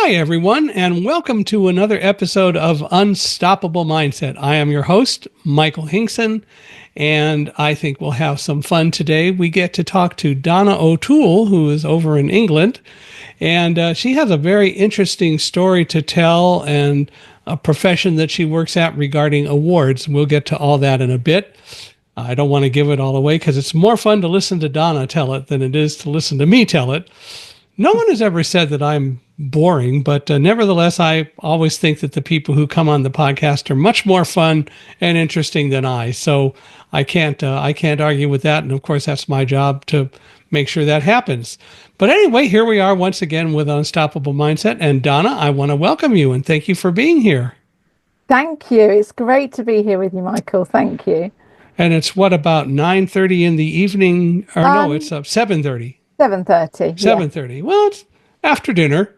Hi, everyone, and welcome to another episode of Unstoppable Mindset. I am your host, Michael Hingson, and I think we'll have some fun today. We get to talk to Donna O'Toole, who is over in England, and she has a very interesting story to tell and a profession that she works at regarding awards. We'll get to all that in a bit. I don't want to give it all away because it's more fun to listen to Donna tell it than it is to listen to me tell it. No one has ever said that I'm boring, but nevertheless, I always think that the people who come on the podcast are much more fun and interesting than I. So I can't argue with that. And of course, that's my job to make sure that happens. But anyway, here we are once again with Unstoppable Mindset. And Donna, I want to welcome you and thank you for being here. Thank you. It's great to be here with you, Michael. Thank you. And it's what, about 9:30 in the evening? Or no, it's 7:30. 7:30. 7:30. Well, it's after dinner.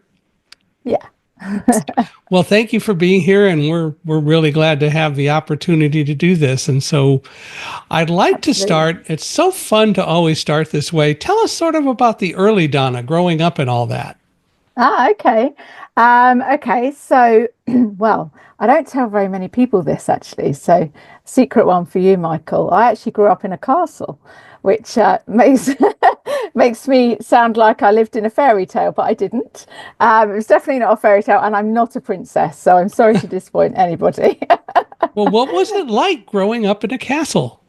Yeah. Well, thank you for being here, and we're really glad to have the opportunity to do this. And so I'd like to start. It's so fun to always start this way. Tell us sort of about the early Donna, growing up and all that. Okay. Okay. So, well, I don't tell very many people this actually. So, secret one for you, Michael. I actually grew up in a castle, which makes makes me sound like I lived in a fairy tale, but I didn't. It was definitely not a fairy tale, and I'm not a princess, so I'm sorry to disappoint anybody. Well, what was it like growing up in a castle?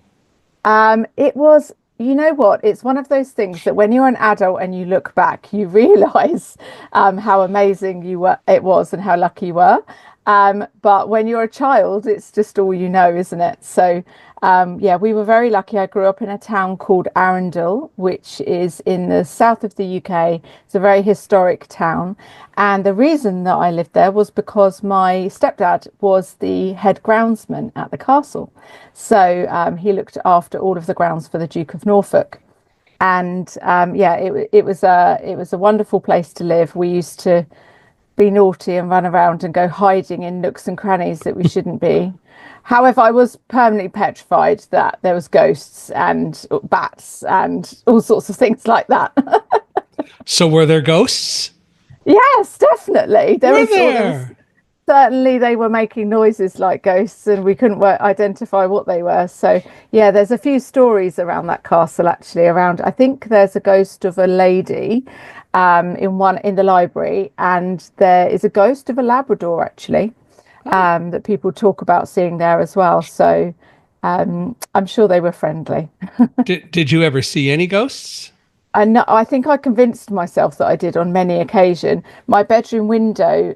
It was, you know what? It's one of those things that when you're an adult and you look back, you realize how amazing it was and how lucky you were. But when you're a child, it's just all you know, isn't it? So, yeah, we were very lucky. I grew up in a town called Arundel, which is in the south of the UK. It's a very historic town. And the reason that I lived there was because my stepdad was the head groundsman at the castle. So he looked after all of the grounds for the Duke of Norfolk. And yeah, it was a wonderful place to live. We used to be naughty and run around and go hiding in nooks and crannies that we shouldn't be. However, I was permanently petrified that there was ghosts and bats and all sorts of things like that. So were there ghosts? Yes, definitely. There. Certainly they were making noises like ghosts and we couldn't identify what they were. So yeah, there's a few stories around that castle actually. I think there's a ghost of a lady in the library, and there is a ghost of a Labrador actually that people talk about seeing there as well. So I'm sure they were friendly. Did you ever see any ghosts? And I think I convinced myself that I did on many occasions. My bedroom window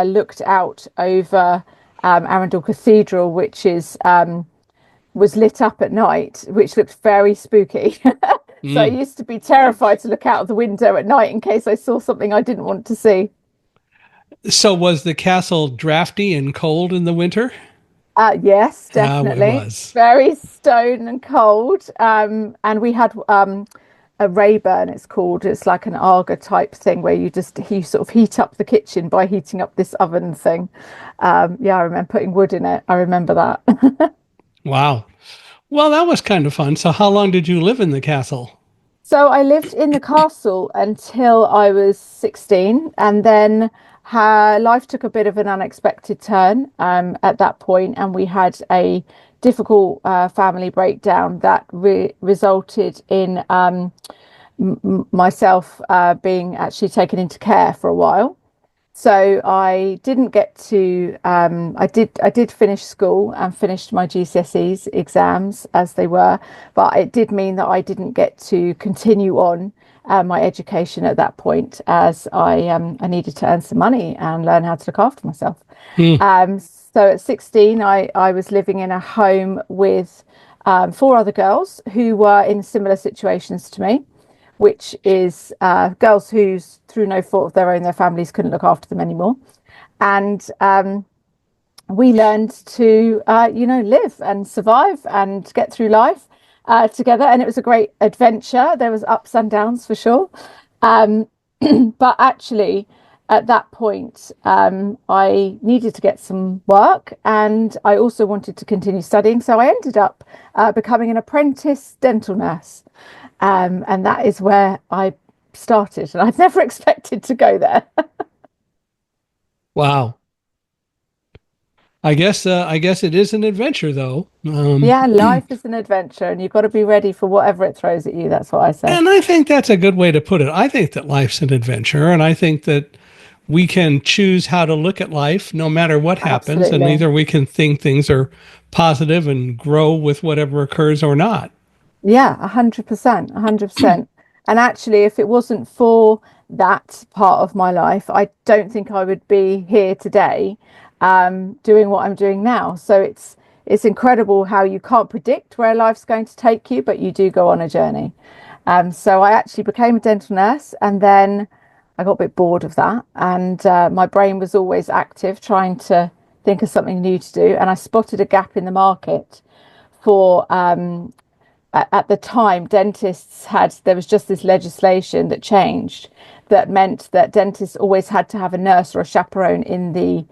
looked out over Arundel Cathedral, which was lit up at night, which looked very spooky. So I used to be terrified to look out of the window at night in case I saw something I didn't want to see. So was the castle drafty and cold in the winter? Yes, It definitely. was. Very stone and cold. And we had a Rayburn, it's called. It's like an Arga type thing where you sort of heat up the kitchen by heating up this oven thing. Yeah, I remember putting wood in it. I remember that. Wow. Well, that was kind of fun. So how long did you live in the castle? So I lived in the castle until I was 16, and then her life took a bit of an unexpected turn at that point, and we had a difficult family breakdown that resulted in myself being actually taken into care for a while. So I didn't get to I did finish school and finished my GCSEs exams as they were, but it did mean that I didn't get to continue on my education at that point, as I needed to earn some money and learn how to look after myself. Hmm. So at 16 I was living in a home with four other girls who were in similar situations to me, which is girls who, through no fault of their own, their families couldn't look after them anymore. And we learned to, live and survive and get through life together. And it was a great adventure. There was ups and downs for sure. But actually, at that point, I needed to get some work and I also wanted to continue studying. So I ended up becoming an apprentice dental nurse. And that is where I started. And I'd never expected to go there. Wow. I guess it is an adventure though. Yeah, life is an adventure and you've got to be ready for whatever it throws at you. That's what I say. And I think that's a good way to put it. I think that life's an adventure, and I think that we can choose how to look at life no matter what happens, and Absolutely. either we can think things are positive and grow with whatever occurs or not. Yeah, 100%, 100%. And actually, if it wasn't for that part of my life, I don't think I would be here today, doing what I'm doing now. So it's incredible how you can't predict where life's going to take you, but you do go on a journey. So I actually became a dental nurse, and then I got a bit bored of that, and my brain was always active, trying to think of something new to do. And I spotted a gap in the market for at the time, dentists had, there was just this legislation that changed that meant that dentists always had to have a nurse or a chaperone in the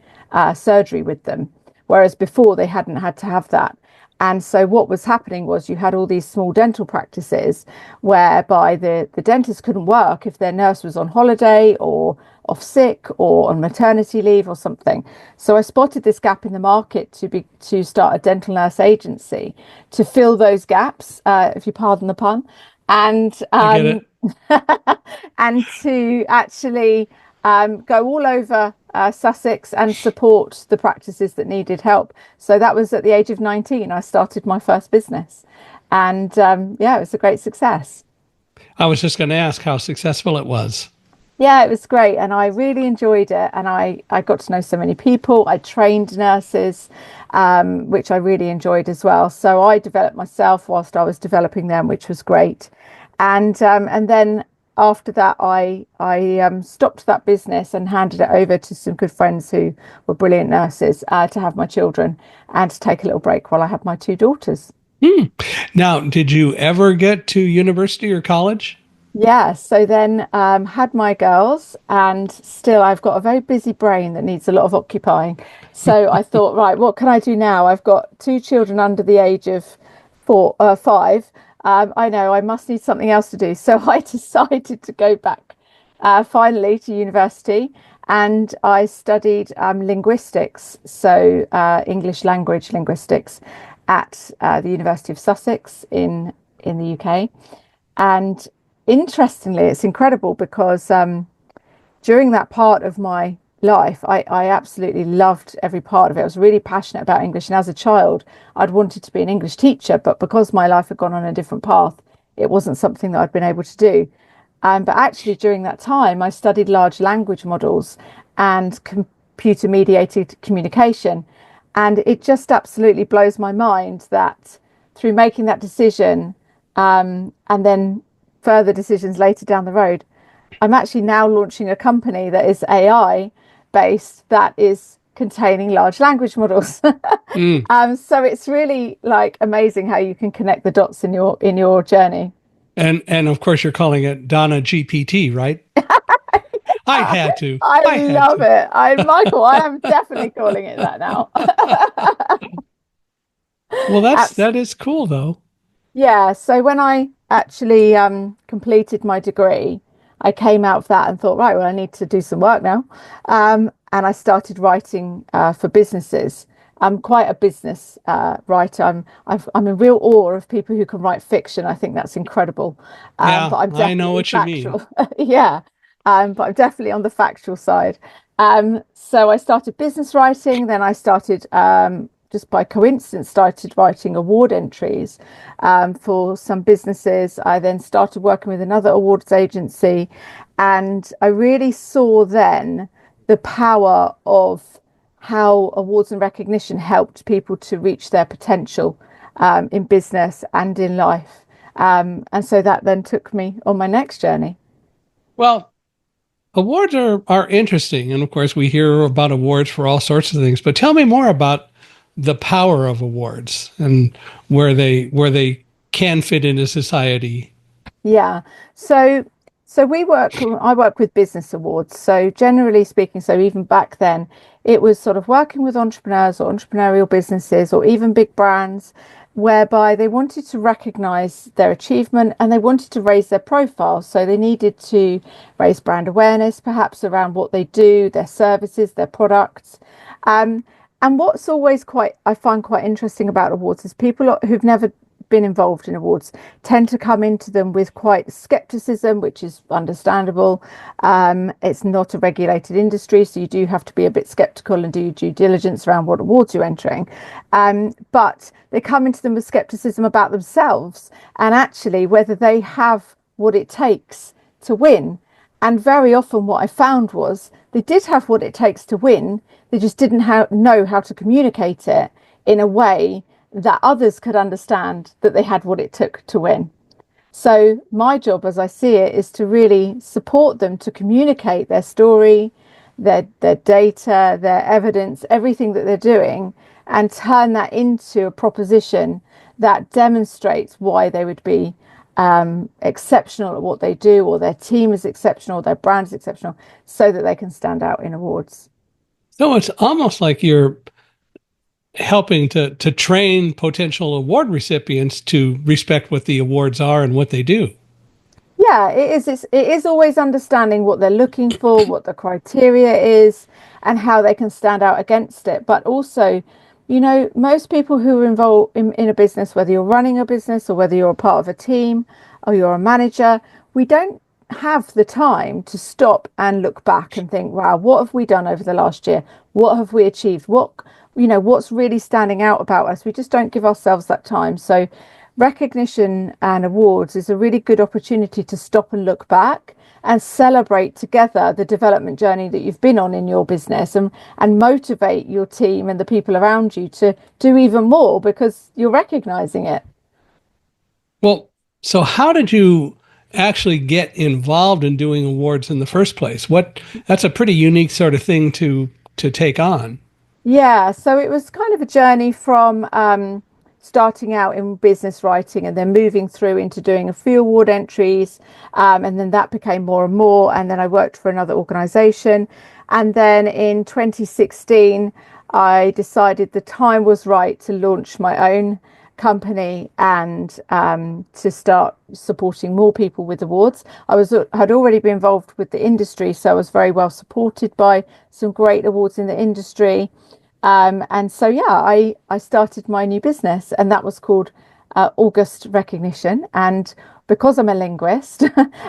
surgery with them, whereas before they hadn't had to have that. And so what was happening was you had all these small dental practices whereby the dentist couldn't work if their nurse was on holiday or off sick or on maternity leave or something. So I spotted this gap in the market to start a dental nurse agency to fill those gaps, if you pardon the pun, and I get it. and to actually go all over Sussex and support the practices that needed help. So that was at the age of 19. I started my first business, and yeah, it was a great success. I was just going to ask how successful it was. Yeah, it was great, and I really enjoyed it. And I got to know so many people. I trained nurses, which I really enjoyed as well. So I developed myself whilst I was developing them, which was great. And then after that, I stopped that business and handed it over to some good friends who were brilliant nurses, to have my children and to take a little break while I had my two daughters. Now, did you ever get to university or college? Yeah, so then had my girls, and still I've got a very busy brain that needs a lot of occupying. So I thought, right, what can I do now? I've got two children under the age of 5. I know I must need something else to do. So I decided to go back finally to university, and I studied linguistics, so English language linguistics at the University of Sussex in the UK. And interestingly, it's incredible because during that part of my life, I absolutely loved every part of it. I was really passionate about English. And as a child, I'd wanted to be an English teacher, but because my life had gone on a different path, it wasn't something that I'd been able to do. But actually, during that time, I studied large language models and computer mediated communication. And it just absolutely blows my mind that through making that decision, and then further decisions later down the road, I'm actually now launching a company that is AI based, that is containing large language models. Mm. So it's really like amazing how you can connect the dots in your journey. And of course, you're calling it Donna GPT, right? I had to. I I had love to. it. Michael, I am definitely calling it that now. Well, Abs- that is cool though. Yeah, so when I actually completed my degree, I came out of that and thought, right, well, I need to do some work now. And I started writing for businesses. I'm quite a business writer. I'm in real awe of people who can write fiction. I think that's incredible. Yeah, But I'm I know definitely what you mean. factual. Yeah, but I'm definitely on the factual side. So I started business writing. Then I started just by coincidence started writing award entries for some businesses. I then started working with another awards agency, and I really saw then the power of how awards and recognition helped people to reach their potential in business and in life. And so that then took me on my next journey. Well, awards are interesting, and of course, we hear about awards for all sorts of things. But tell me more about the power of awards and where they can fit into society. Yeah. So I work with business awards. So generally speaking, so even back then, it was sort of working with entrepreneurs or entrepreneurial businesses or even big brands whereby they wanted to recognize their achievement and they wanted to raise their profile. So they needed to raise brand awareness, perhaps around what they do, their services, their products. Um, and what's always I find quite interesting about awards is people who've never been involved in awards tend to come into them with quite skepticism, which is understandable. It's not a regulated industry, so you do have to be a bit skeptical and do your due diligence around what awards you're entering. But they come into them with skepticism about themselves and actually whether they have what it takes to win. And very often what I found was they did have what it takes to win, they just didn't know how to communicate it in a way that others could understand that they had what it took to win. So my job, as I see it, is to really support them to communicate their story, their data, their evidence, everything that they're doing, and turn that into a proposition that demonstrates why they would be exceptional at what they do, or their team is exceptional, their brand is exceptional, so that they can stand out in awards. So it's almost like you're helping to train potential award recipients to respect what the awards are and what they do. Yeah, it is always understanding what they're looking for, what the criteria is, and how they can stand out against it. But also, most people who are involved in a business, whether you're running a business or whether you're a part of a team or you're a manager, we don't have the time to stop and look back and think, wow, what have we done over the last year? What have we achieved? What's really standing out about us? We just don't give ourselves that time. So recognition and awards is a really good opportunity to stop and look back and celebrate together the development journey that you've been on in your business, and motivate your team and the people around you to do even more because you're recognizing it. Well, so how did you actually get involved in doing awards in the first place? That's a pretty unique sort of thing to take on. Yeah, so it was kind of a journey from starting out in business writing and then moving through into doing a few award entries. And then that became more and more. And then I worked for another organization. And then in 2016, I decided the time was right to launch my own company and to start supporting more people with awards. Had already been involved with the industry, so I was very well supported by some great awards in the industry. And so, yeah, I started my new business, and that was called August Recognition. And because I'm a linguist,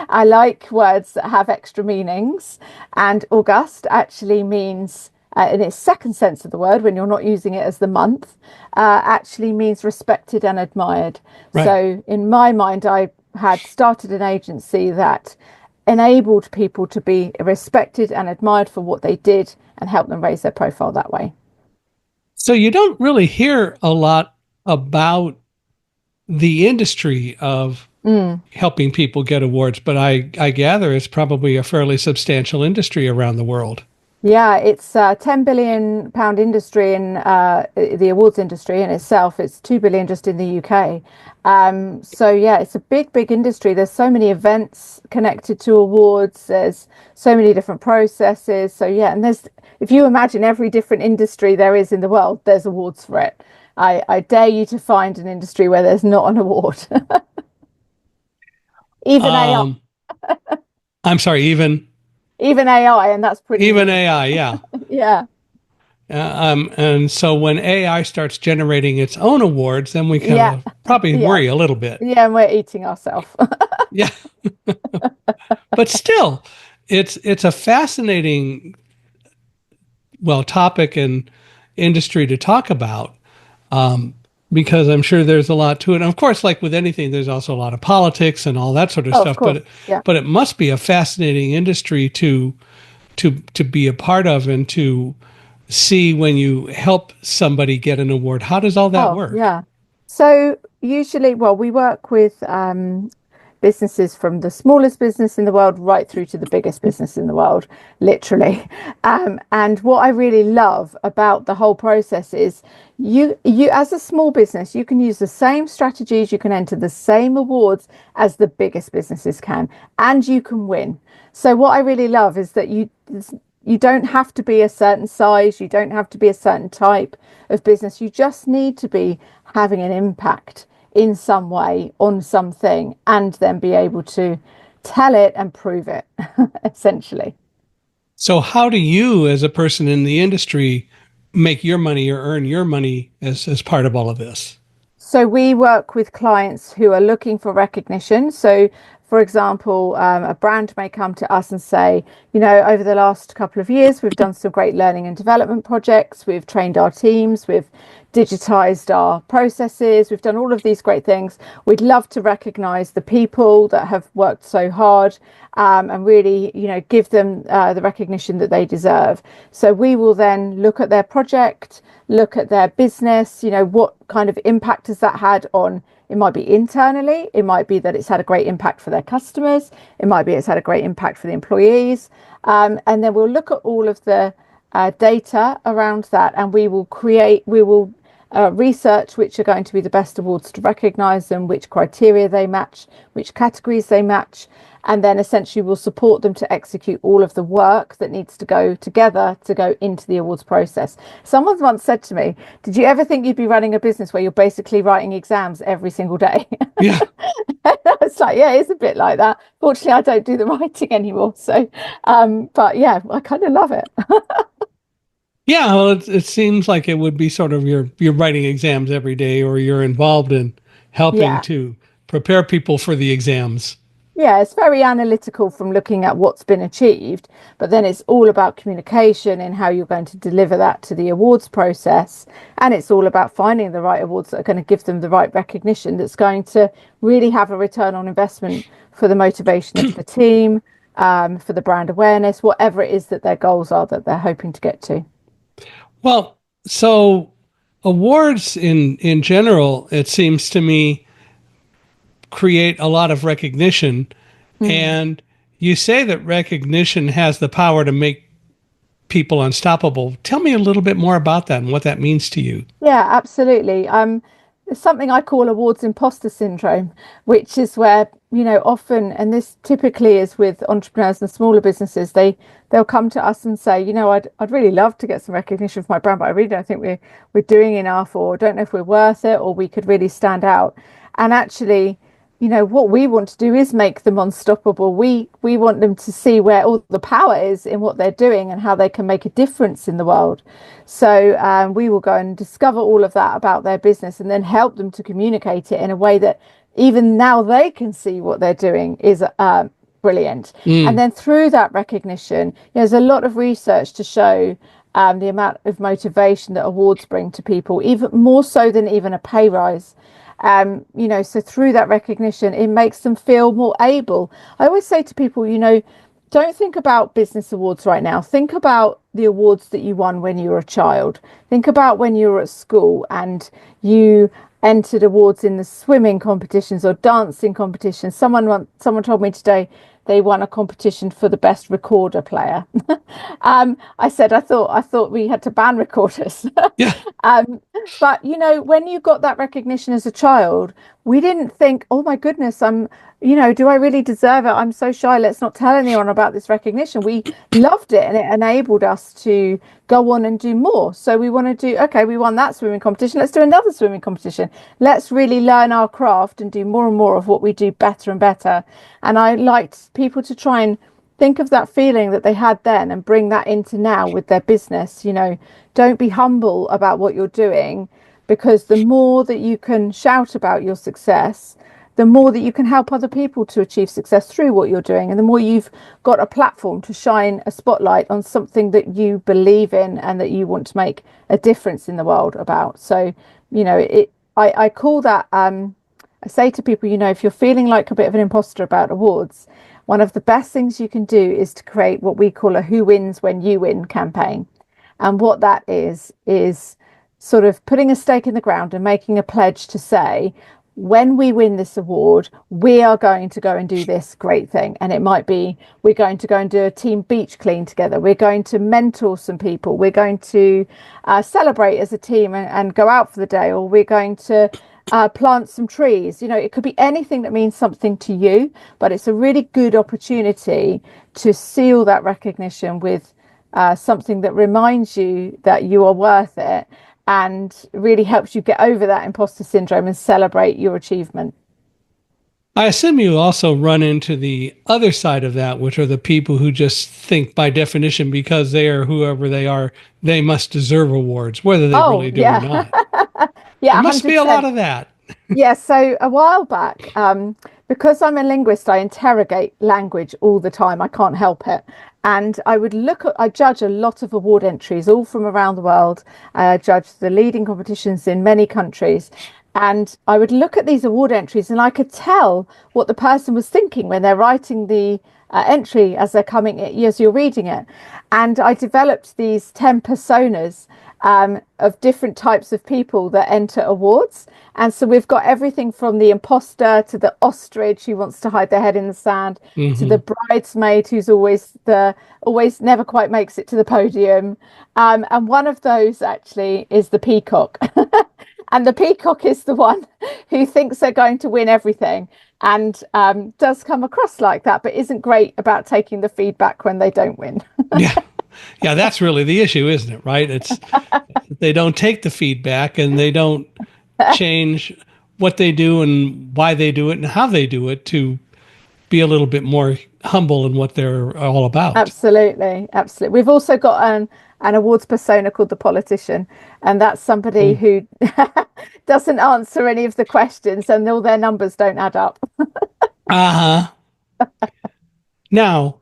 I like words that have extra meanings. And August actually means, in its second sense of the word, when you're not using it as the month, actually means respected and admired. Right. So in my mind, I had started an agency that enabled people to be respected and admired for what they did and help them raise their profile that way. So you don't really hear a lot about the industry of helping people get awards, but I gather it's probably a fairly substantial industry around the world. Yeah, it's a £10 billion industry in the awards industry in itself. It's 2 billion just in the UK. So yeah, it's a big industry. There's so many events connected to awards. There's so many different processes. So yeah, and if you imagine every different industry there is in the world, there's awards for it. I dare you to find an industry where there's not an award. Even AI. I'm sorry, even AI, and that's pretty. Even AI, yeah. Yeah. And so when AI starts generating its own awards, then we kind of probably worry a little bit. Yeah, and we're eating ourselves. Yeah. But still, it's a fascinating, topic and industry to talk about, because I'm sure there's a lot to it. And of course, like with anything, there's also a lot of politics and all that sort of stuff. But it must be a fascinating industry to be a part of and to see when you help somebody get an award. How does all that work? Yeah. So usually, we work with businesses from the smallest business in the world right through to the biggest business in the world, literally. And what I really love about the whole process is you as a small business, you can use the same strategies, you can enter the same awards as the biggest businesses can, and you can win. So what I really love is that you don't have to be a certain size, you don't have to be a certain type of business. You just need to be having an impact in some way on something and then be able to tell it and prove it, essentially. So, how do you, as a person in the industry, make your money or earn your money as part of all of this? So we work with clients who are looking for recognition. So, for example, a brand may come to us and say, over the last couple of years, we've done some great learning and development projects. We've trained our teams. We've digitized our processes. We've done all of these great things. We'd love to recognize the people that have worked so hard, and really, give them the recognition that they deserve. So we will then look at their project, look at their business, what kind of impact has that had on, it might be internally, it might be that it's had a great impact for their customers, it might be it's had a great impact for the employees. And then we'll look at all of the data around that, and we will research which are going to be the best awards to recognise them, which criteria they match, which categories they match, and then essentially we'll support them to execute all of the work that needs to go together to go into the awards process. Someone once said to me, did you ever think you'd be running a business where you're basically writing exams every single day? Yeah. It's like, yeah, it's a bit like that. Fortunately, I don't do the writing anymore. So, but yeah, I kind of love it. Yeah, well, it seems like it would be sort of you're writing exams every day, or you're involved in helping Yeah. to prepare people for the exams. Yeah, it's very analytical from looking at what's been achieved, but then it's all about communication and how you're going to deliver that to the awards process. And it's all about finding the right awards that are going to give them the right recognition that's going to really have a return on investment for the motivation of the team, for the brand awareness, whatever it is that their goals are that they're hoping to get to. Well, so awards in general, it seems to me, create a lot of recognition. Mm. And you say that recognition has the power to make people unstoppable. Tell me a little bit more about that and what that means to you. Yeah, absolutely. It's something I call awards imposter syndrome, which is where, often, and this typically is with entrepreneurs and smaller businesses, they'll come to us and say, I'd really love to get some recognition for my brand, but I really don't think we're doing enough, or don't know if we're worth it, or we could really stand out. And actually, what we want to do is make them unstoppable. We want them to see where all the power is in what they're doing and how they can make a difference in the world. So we will go and discover all of that about their business and then help them to communicate it in a way that even now they can see what they're doing is brilliant. And Mm. then through that recognition, there's a lot of research to show the amount of motivation that awards bring to people, even more so than even a pay rise. So through that recognition, it makes them feel more able. I always say to people, don't think about business awards right now. Think about the awards that you won when you were a child. Think about when you were at school and you entered awards in the swimming competitions or dancing competitions. Someone told me today they won a competition for the best recorder player. I said I thought we had to ban recorders. Yeah. But when you got that recognition as a child, we didn't think, oh my goodness, do I really deserve it? I'm so shy. Let's not tell anyone about this recognition. We loved it, and it enabled us to go on and do more. So we want to do, okay, we won that swimming competition. Let's do another swimming competition. Let's really learn our craft and do more and more of what we do better and better. And I liked people to try and think of that feeling that they had then and bring that into now with their business. Don't be humble about what you're doing, because the more that you can shout about your success, the more that you can help other people to achieve success through what you're doing, and the more you've got a platform to shine a spotlight on something that you believe in and that you want to make a difference in the world about. So I call that, I say to people, if you're feeling like a bit of an imposter about awards, one of the best things you can do is to create what we call a who wins when you win campaign. And what that is sort of putting a stake in the ground and making a pledge to say, when we win this award, we are going to go and do this great thing. And it might be, we're going to go and do a team beach clean together. We're going to mentor some people. We're going to celebrate as a team and go out for the day, or we're going to plant some trees. It could be anything that means something to you, but it's a really good opportunity to seal that recognition with something that reminds you that you are worth it and really helps you get over that imposter syndrome and celebrate your achievement. I assume you also run into the other side of that, which are the people who just think by definition, because they are whoever they are, they must deserve awards, whether they Oh, really do or yeah. not. Yeah, There must be a lot 100%. of that. Yeah, so a while back, because I'm a linguist, I interrogate language all the time. I can't help it. And I judge a lot of award entries, all from around the world. I judge the leading competitions in many countries. And I would look at these award entries and I could tell what the person was thinking when they're writing the entry as they're coming, as you're reading it. And I developed these 10 personas of different types of people that enter awards. And so we've got everything from the imposter to the ostrich who wants to hide their head in the sand, to the Hmm. bridesmaid who's always never quite makes it to the podium. And one of those actually is the peacock. And the peacock is the one who thinks they're going to win everything and does come across like that, but isn't great about taking the feedback when they don't win. Yeah. Yeah, that's really the issue, isn't it? Right? It's they don't take the feedback and they don't change what they do and why they do it and how they do it to be a little bit more humble in what they're all about. Absolutely, absolutely. We've also got an awards persona called the politician, and that's somebody Mm. who doesn't answer any of the questions and all their numbers don't add up. Uh-huh. Now,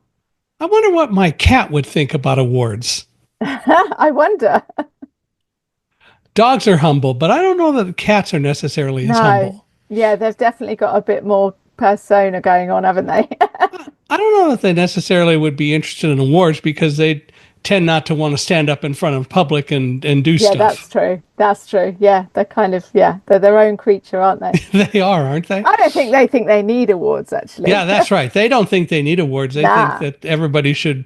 I wonder what my cat would think about awards. I wonder. Dogs are humble, but I don't know that cats are necessarily as No, humble. yeah, they've definitely got a bit more persona going on, haven't they? I don't know that they necessarily would be interested in awards because they tend not to want to stand up in front of public and do Yeah, that's stuff. true. That's true. Yeah, they're kind of, yeah, they're their own creature, aren't they? They are, aren't they? I don't think they need awards, Yeah, actually. that's right. They don't think they need awards. They think Nah. that everybody should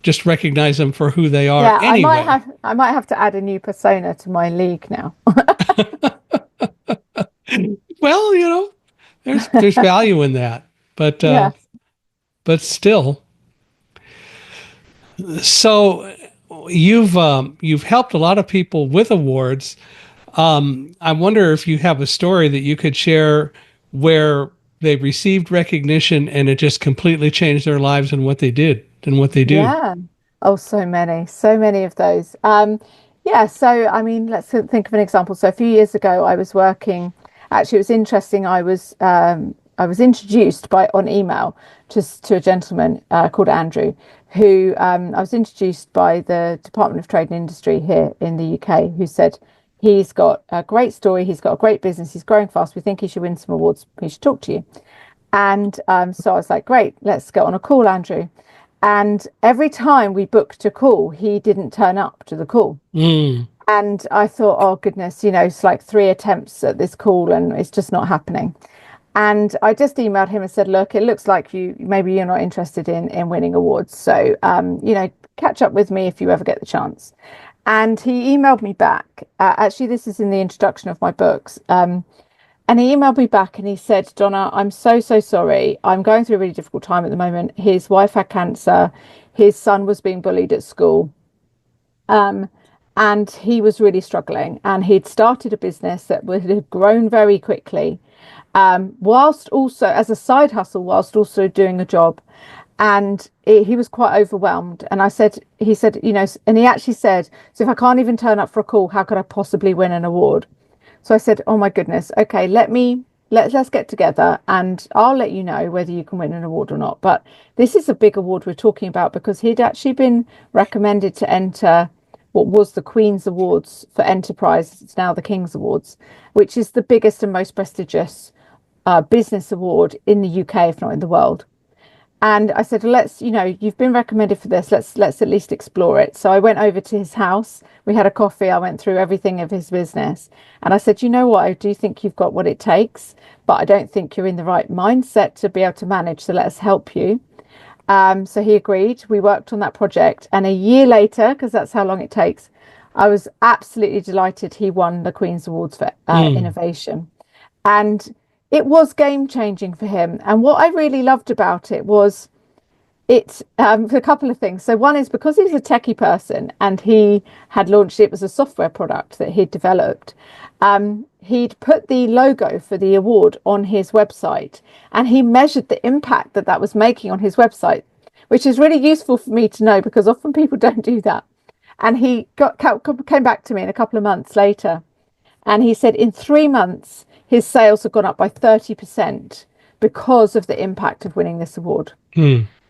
just recognize them for who they are Yeah, anyway. I might have to add a new persona to my league now. Well, there's value in that, but Yeah. still. So you've helped a lot of people with awards. I wonder if you have a story that you could share where they received recognition and it just completely changed their lives and what they did and what they do. Yeah. Oh, so many of those. Yeah, so I mean, let's think of an example. So a few years ago, I was working. Actually, it was interesting. I was introduced by on email to a gentleman called Andrew, who I was introduced by the Department of Trade and Industry here in the UK, who said he's got a great story, he's got a great business, he's growing fast. We think he should win some awards. He should talk to you. And so I was like, great, let's get on a call, Andrew. And every time we booked a call, he didn't turn up to the call. Mm. And I thought, oh goodness, it's like 3 attempts at this call and it's just not happening. And I just emailed him and said, look, it looks like maybe you're not interested in winning awards. So, catch up with me if you ever get the chance. And he emailed me back. Actually, this is in the introduction of my books. And he emailed me back and he said, Donna, I'm so, so sorry. I'm going through a really difficult time at the moment. His wife had cancer. His son was being bullied at school. Um, and he was really struggling. And he'd started a business that had grown very quickly, whilst also as a side hustle, whilst also doing a job. And he was quite overwhelmed. And he said, and he actually said, so if I can't even turn up for a call, how could I possibly win an award? So I said, oh my goodness, okay, let's get together and I'll let you know whether you can win an award or not. But this is a big award we're talking about because he'd actually been recommended to enter what was the Queen's Awards for Enterprise. It's now the King's Awards, which is the biggest and most prestigious business award in the UK, if not in the world. And I said, let's, you've been recommended for this. Let's at least explore it. So I went over to his house. We had a coffee. I went through everything of his business. And I said, you know what? I do think you've got what it takes, but I don't think you're in the right mindset to be able to manage. So let us help you. So he agreed. We worked on that project. And a year later, because that's how long it takes, I was absolutely delighted he won the Queen's Awards for Mm. innovation. And it was game changing for him. And what I really loved about it was For a couple of things. So one is because he's a techie person and he had launched, it was a software product that he'd developed. He'd put the logo for the award on his website, and he measured the impact that that was making on his website, which is really useful for me to know because often people don't do that. And he came back to me in a couple of months later, and he said in 3 months his sales have gone up by 30% because of the impact of winning this award.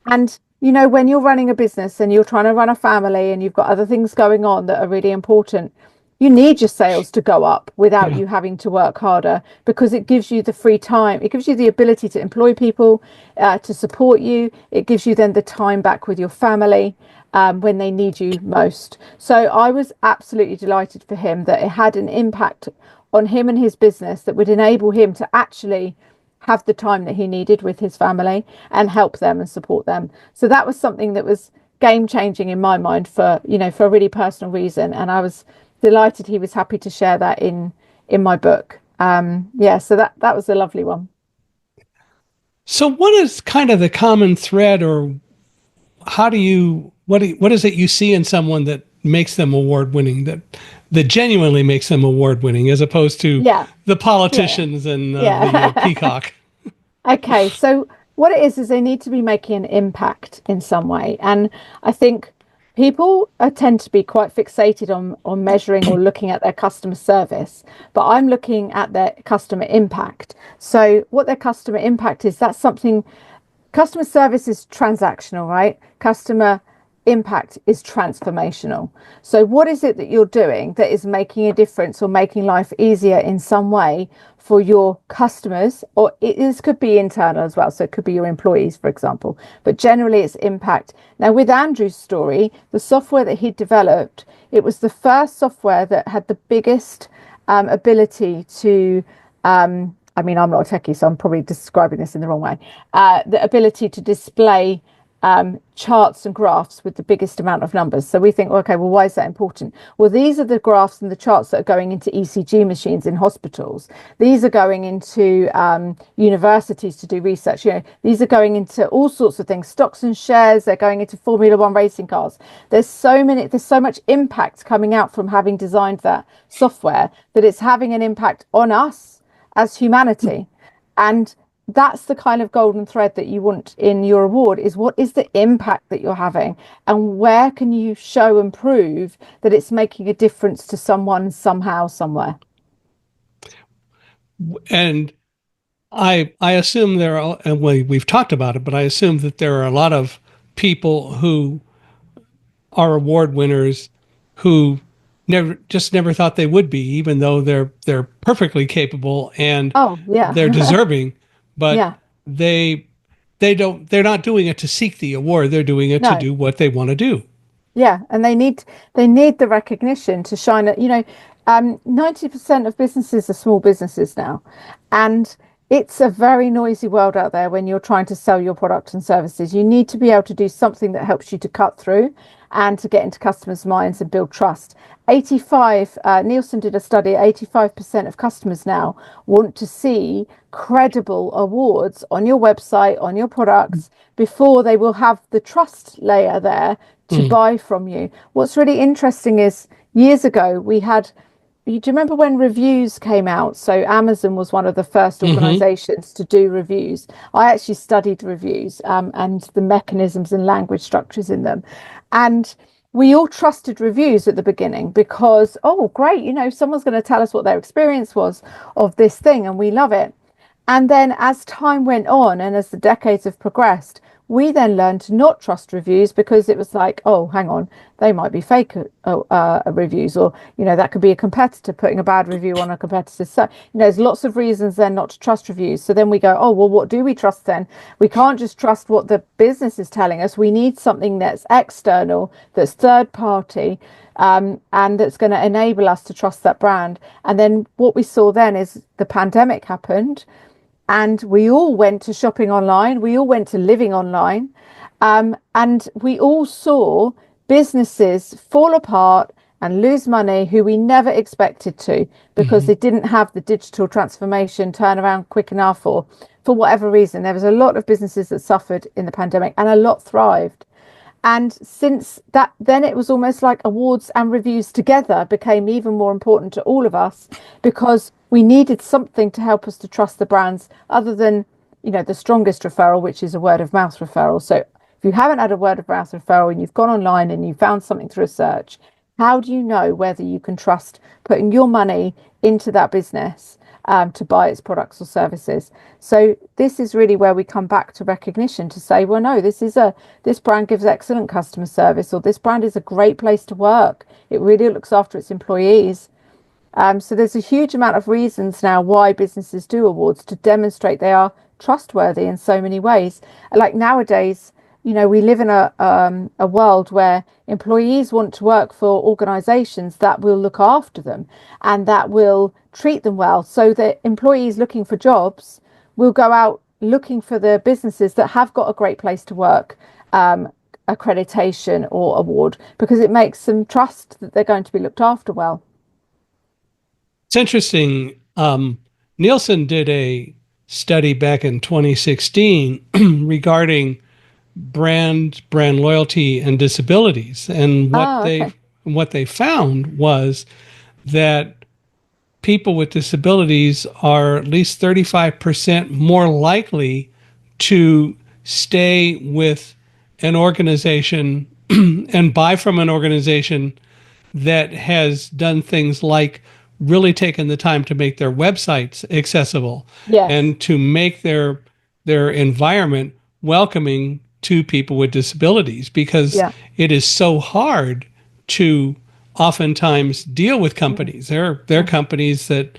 And, you know, when you're running a business and you're trying to run a family and you've got other things going on that are really important, you need your sales to go up without you having to work harder, because it gives you the free time. It gives you the ability to employ people, to support you. It gives you then the time back with your family when they need you most. So I was absolutely delighted for him that it had an impact on him and his business that would enable him to actually have the time that he needed with his family and help them and support them. So that was something that was game changing in my mind for, you know, for a really personal reason. And I was delighted he was happy to share that in my book. So that was a lovely one. So what is kind of the common thread, or what is it you see in someone that makes them award winning, that genuinely makes them award winning, as opposed to the politicians and the peacock? Okay, so what it is they need to be making an impact in some way. And I think people tend to be quite fixated on measuring or looking at their customer service, but I'm looking at their customer impact. So what their customer impact is, that's something. Customer service is transactional, right? Customer impact is transformational. So what is it that you're doing that is making a difference or making life easier in some way for your customers? Or could be internal as well. So it could be your employees, for example, but generally it's impact. Now with Andrew's story, the software that he developed, it was the first software that had the biggest ability to I mean, I'm not a techie, so I'm probably describing this in the wrong way. The ability to display charts and graphs with the biggest amount of numbers. So we think, okay, well, why is that important? Well, these are the graphs and the charts that are going into ECG machines in hospitals. These are going into universities to do research. You know, these are going into all sorts of things, stocks and shares. They're going into Formula One racing cars. There's so much impact coming out from having designed that software that it's having an impact on us as humanity. And that's the kind of golden thread that you want in your award, is what is the impact that you're having, and where can you show and prove that it's making a difference to someone somehow, somewhere. And I assume there are, and we've talked about it, but I assume that there are a lot of people who are award winners who never thought they would be, even though they're perfectly capable and they're deserving, but they're not doing it to seek the award. They're doing it to do what they want to do. Yeah, and they need the recognition to shine. 90% of businesses are small businesses now, and it's a very noisy world out there when you're trying to sell your products and services. You need to be able to do something that helps you to cut through and to get into customers' minds and build trust. Nielsen did a study, 85% of customers now want to see credible awards on your website, on your products, before they will have the trust layer there to buy from you. What's really interesting is, years ago, do you remember when reviews came out? So Amazon was one of the first organizations to do reviews. I actually studied reviews and the mechanisms and language structures in them. And we all trusted reviews at the beginning because, oh, great, someone's going to tell us what their experience was of this thing, and we love it. And then as time went on and as the decades have progressed, we then learned to not trust reviews, because it was like, oh, hang on, they might be fake reviews, or, that could be a competitor putting a bad review on a competitor's site. There's lots of reasons then not to trust reviews. So then we go, oh, well, what do we trust then? We can't just trust what the business is telling us. We need something that's external, that's third party, and that's going to enable us to trust that brand. And then what we saw then is the pandemic happened, and we all went to shopping online. We all went to living online. And we all saw businesses fall apart and lose money who we never expected to, because they didn't have the digital transformation turnaround quick enough, or for whatever reason. There was a lot of businesses that suffered in the pandemic and a lot thrived. And since that, then it was almost like awards and reviews together became even more important to all of us, because we needed something to help us to trust the brands other than, the strongest referral, which is a word of mouth referral. So if you haven't had a word of mouth referral and you've gone online and you found something through a search, how do you know whether you can trust putting your money into that business to buy its products or services? So this is really where we come back to recognition to say, well, no, this brand gives excellent customer service, or this brand is a great place to work. It really looks after its employees. So there's a huge amount of reasons now why businesses do awards, to demonstrate they are trustworthy in so many ways. Like nowadays, we live in a world where employees want to work for organizations that will look after them and that will treat them well, so that employees looking for jobs will go out looking for the businesses that have got a great place to work accreditation or award, because it makes them trust that they're going to be looked after well. It's interesting. Nielsen did a study back in 2016 regarding brand loyalty and disabilities, and Okay. what they found was that people with disabilities are at least 35% more likely to stay with an organization and buy from an organization that has done things like really taken the time to make their websites accessible Yes. and to make their environment welcoming to people with disabilities, because Yeah. it is so hard to oftentimes deal with companies. There are companies that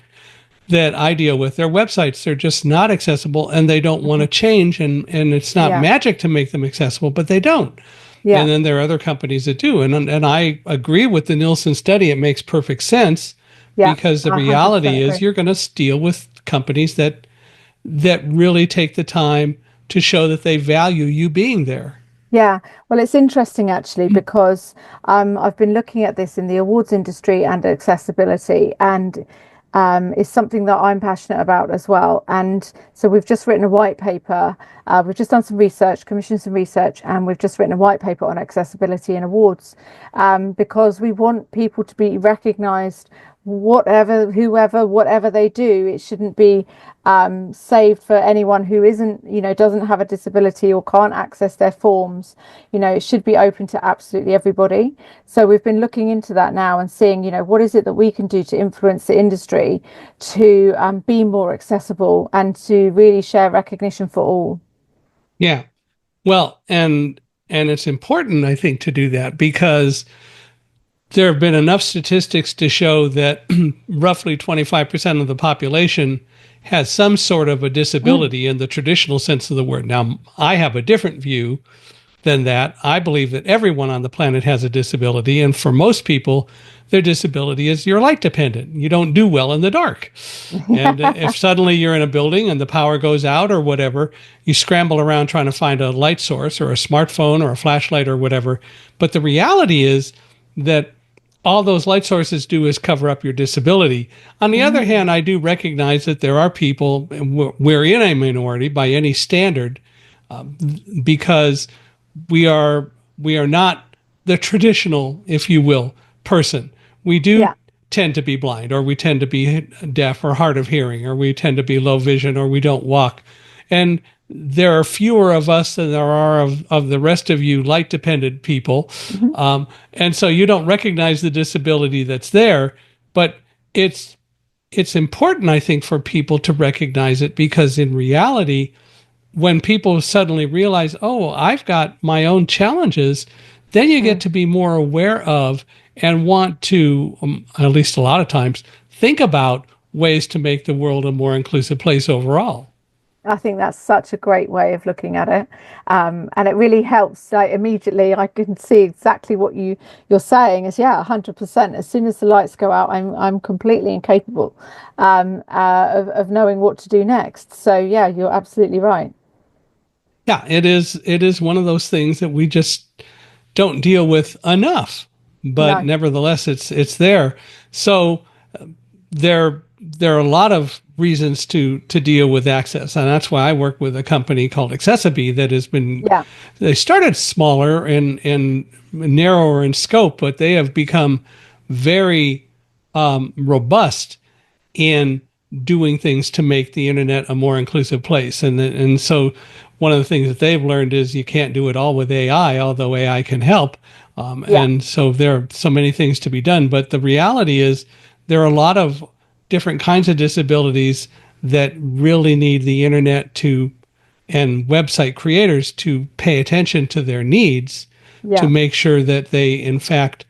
I deal with, their websites are just not accessible and they don't want to change, and it's not Yeah. magic to make them accessible, but they don't. And Yeah. then there are other companies that do. And I agree with the Nielsen study. It makes perfect sense, Yeah. because the I 100% reality agree. is you're going to deal with companies that really take the time to show that they value you being there. Yeah, well, it's interesting actually, because I've been looking at this in the awards industry and accessibility, and it's something that I'm passionate about as well. And so we've just written a white paper. We've just done some research, commissioned some research, and we've just written a white paper on accessibility and awards, because we want people to be recognised, whatever they do. It shouldn't be saved for anyone who isn't, doesn't have a disability or can't access their forms. It should be open to absolutely everybody. So we've been looking into that now and seeing, what is it that we can do to influence the industry to be more accessible and to really share recognition for all. Yeah. Well, and it's important, I think, to do that, because there have been enough statistics to show that roughly 25% of the population has some sort of a Mm. disability in the traditional sense of the word. Now, I have a different view than that. I believe that everyone on the planet has a disability, and for most people, their disability is you're light dependent. You don't do well in the dark. And if suddenly you're in a building and the power goes out or whatever, you scramble around trying to find a light source or a smartphone or a flashlight or whatever. But the reality is that all those light sources do is cover up your disability. On the other Mm. hand, I do recognize that there are people, and we're in a minority by any standard, because we are not the traditional, if you will, person. We do Yeah. tend to be blind, or we tend to be deaf or hard of hearing, or we tend to be low vision, or we don't walk. And there are fewer of us than there are of the rest of you light dependent people. Mhm. And so you don't recognize the disability that's there, but it's it's important, I think, for people to recognize it, because in reality, when people suddenly realize, oh, I've got my own challenges, then you get Mm. to be more aware of and want to, at least a lot of times, think about ways to make the world a more inclusive place overall. I think that's such a great way of looking at it, and it really helps. Like immediately, I can see exactly what you're saying. Is yeah, 100%. As soon as the lights go out, I'm completely incapable of knowing what to do next. So yeah, you're absolutely right. Yeah, it is one of those things that we just don't deal with enough, but No. nevertheless it's there. So there are a lot of reasons to deal with access, and that's why I work with a company called Accessiby that has been. Yeah. They started smaller and narrower in scope, but they have become very robust in doing things to make the internet a more inclusive place. And so one of the things that they've learned is you can't do it all with AI, although AI can help. Yeah. And so there are so many things to be done. But the reality is there are a lot of different kinds of disabilities that really need the internet to and website creators to pay attention to their needs to Yeah. make sure that they, in fact,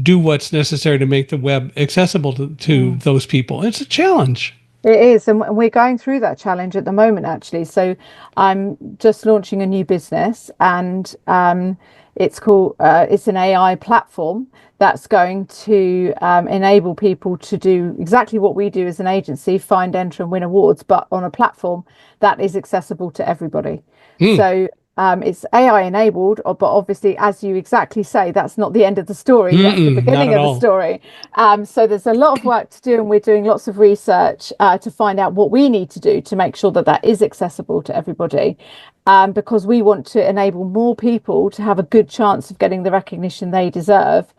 do what's necessary to make the web accessible to those people. It's a challenge. It is, and we're going through that challenge at the moment, actually. So I'm just launching a new business, and it's an AI platform that's going to enable people to do exactly what we do as an agency: find, enter, and win awards, but on a platform that is accessible to everybody. Hmm. So it's AI enabled, but obviously, as you exactly say, that's not the end of the story. That's the Not beginning at of the all. story. So there's a lot of work to do, and we're doing lots of research to find out what we need to do to make sure that that is accessible to everybody. Because we want to enable more people to have a good chance of getting the recognition they deserve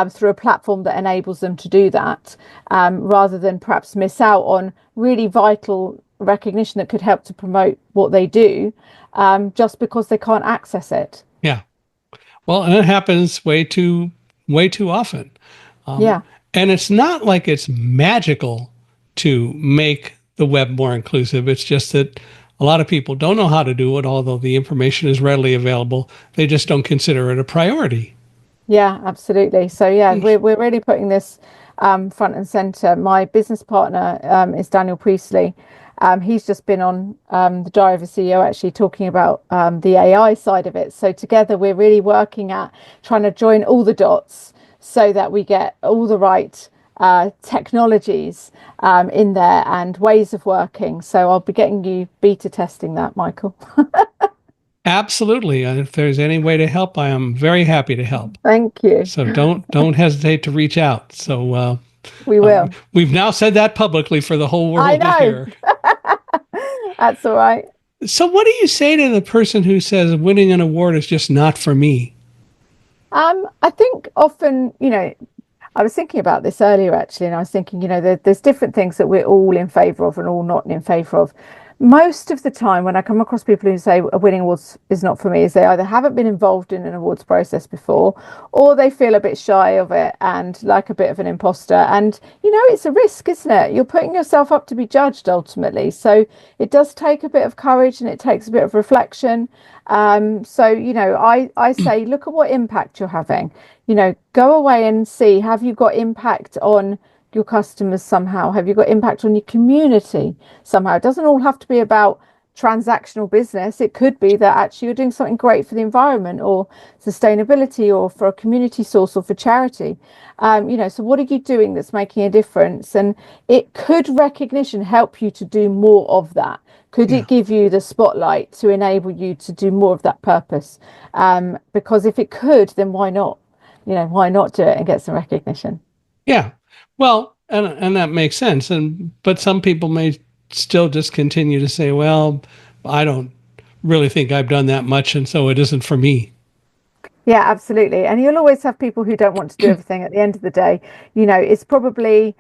through a platform that enables them to do that, rather than perhaps miss out on really vital recognition that could help to promote what they do, just because they can't access it. Yeah. Well, and it happens way too often. Yeah. And it's not like it's magical to make the web more inclusive. It's just that a lot of people don't know how to do it, although the information is readily available. They just don't consider it a priority. Yeah, absolutely. So yeah, we're really putting this front and center. My business partner is Daniel Priestley. He's just been on the Diary of a CEO, actually talking about the AI side of it. So together we're really working at trying to join all the dots so that we get all the right technologies in there and ways of working. So I'll be getting you beta testing that, Michael. Absolutely. And if there's any way to help, I am very happy to help. Thank you. So don't hesitate to reach out. So We will. we've now said that publicly for the whole I world to know. hear. That's all right. So what do you say to the person who says winning an award is just not for me? I think often, I was thinking about this earlier actually, and I was thinking, there's different things that we're all in favour of and all not in favour of. Most of the time, when I come across people who say a winning awards is not for me, is they either haven't been involved in an awards process before, or they feel a bit shy of it and like a bit of an imposter. And it's a risk, isn't it? You're putting yourself up to be judged ultimately. So it does take a bit of courage and it takes a bit of reflection. I say, look at what impact you're having. Go away and see, have you got impact on your customers somehow? Have you got impact on your community somehow? It doesn't all have to be about transactional business. It could be that actually you're doing something great for the environment or sustainability or for a community source or for charity. So what are you doing that's making a difference? And could recognition help you to do more of that? Could Yeah. it give you the spotlight to enable you to do more of that purpose? Because if it could, then why not? Why not do it and get some recognition? Yeah. Well, and that makes sense. But some people may still just continue to say, well, I don't really think I've done that much, and so it isn't for me. Yeah, absolutely. And you'll always have people who don't want to do everything at the end of the day. It's probably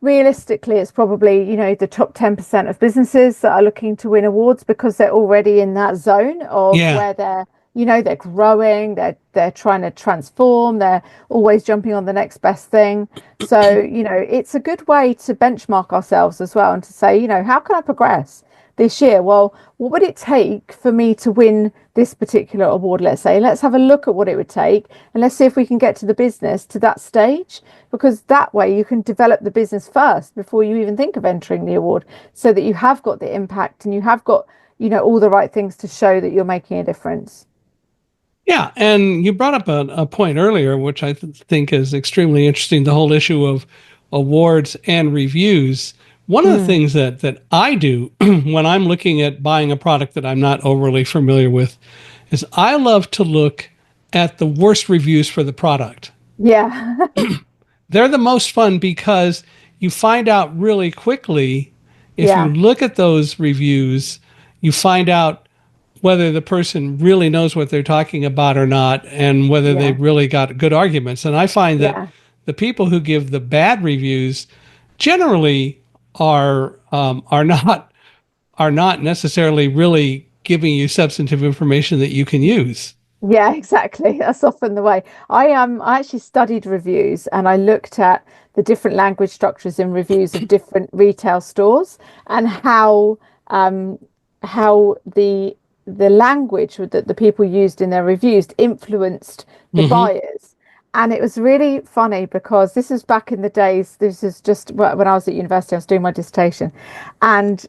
realistically, it's probably, the top 10% of businesses that are looking to win awards because they're already in that zone of Yeah. where they're growing, they're trying to transform, they're always jumping on the next best thing. So, it's a good way to benchmark ourselves as well and to say, how can I progress this year? Well, what would it take for me to win this particular award? Let's say, let's have a look at what it would take and let's see if we can get to the business to that stage, because that way you can develop the business first before you even think of entering the award, so that you have got the impact and you have got, all the right things to show that you're making a difference. Yeah. And you brought up a point earlier, which I think is extremely interesting, the whole issue of awards and reviews. One of the Mm, things that I do when I'm looking at buying a product that I'm not overly familiar with is I love to look at the worst reviews for the product. yeah. They're the most fun because you find out really quickly If you Yeah. look at those reviews, you find out whether the person really knows what they're talking about or not, and whether Yeah. they've really got good arguments. And I find that Yeah. the people who give the bad reviews generally are not necessarily really giving you substantive information that you can use. Yeah, exactly. That's often the way. I actually studied reviews and I looked at the different language structures in reviews of different retail stores and um how the language that the people used in their reviews influenced the Mm-hmm. buyers. And it was really funny because this is back in the days, this is just when I was at university, I was doing my dissertation, and